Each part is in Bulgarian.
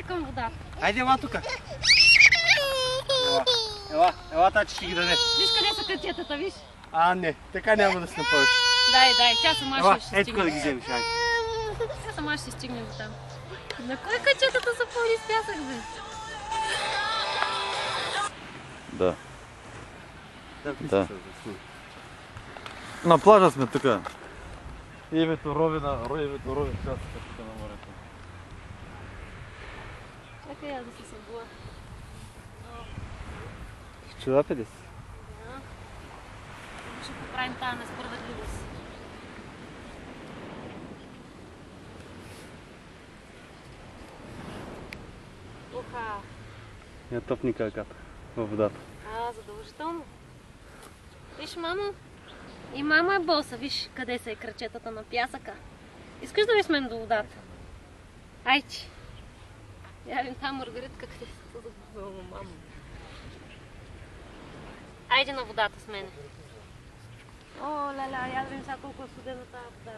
към водата. Айде, ела тука. Ела, тачи ще ги даде. Виж къде са кътчетата, виж? Не, така няма да се напъваш. Дай, тя сама ще ето стигне. да ги вземеш, айде. Тя сама ще стигне до там. На кой кътчетата са пълни с пясък, бе? Да. Да. На плажа сме тук. Името ровина, ровин пясъка тук на морето. Чакай я да се събуя. Чудапе ли си? Да. Ще поправим тази несправедливост. Уха! Я топни краката във водата. Задължително. Виж, мамо. И мама е боса. Виж къде са и крачетата на пясъка. Искаш да ви смен до водата? Айче. Явим там Маргаритка, къде са забавила мамо. Айде на водата с мене. О, ля, я да видим сега колко е студена тази вода.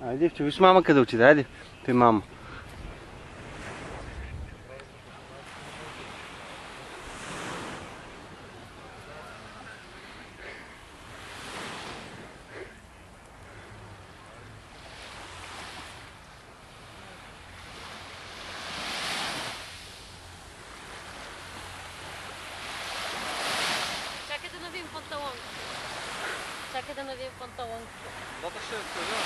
Айде, ще виж мама къде отиде, айде. Той мама. Чакай да навием панталон. Чакай да навием панталон. Водата ще е студена.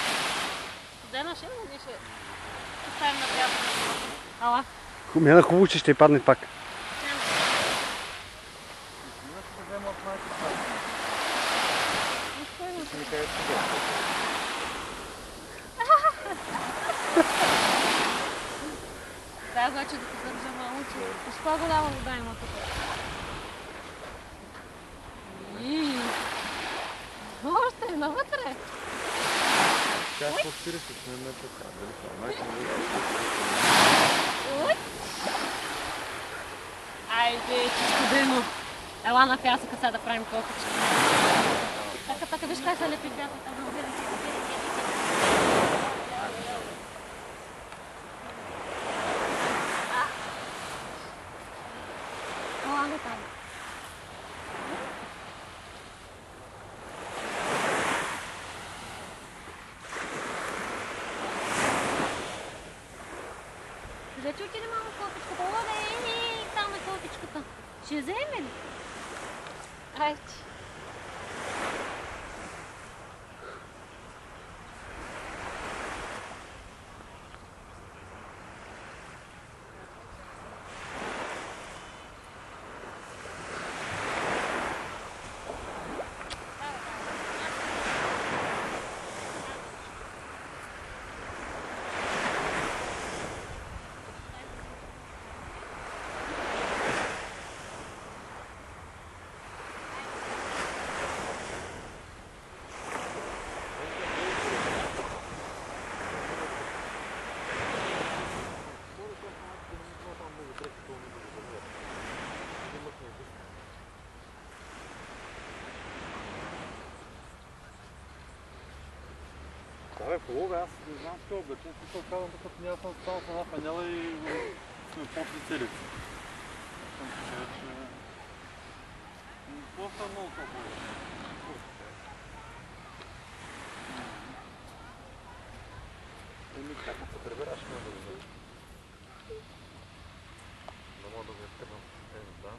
Студена ще, но ние ще поставим на пясъка. Ала. Мена хубаво, че ще падне пак. Трябва вече да те държа малко, че с това голяма вода има тук. Още е навътре. Тя е по 40 метра. Айде, че студено. Ела на пясъка сега да правим кофички. Така, виж как се лепи пясъка. Ела на там. Вече отиде малко кофичката. Оле, там е кофичката. Ще я вземе ли? Айде. Абе, хубаво, аз не знам с това облечен, смисъл казвам, докато няма съм стал с една фанела и сме после целици. Съм че... Просто е много хубаво. Как се прибираш, не да го да мога да го изкърнам с тези, да.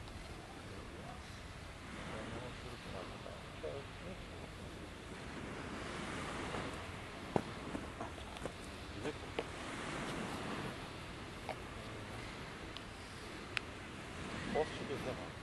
После ще го взема.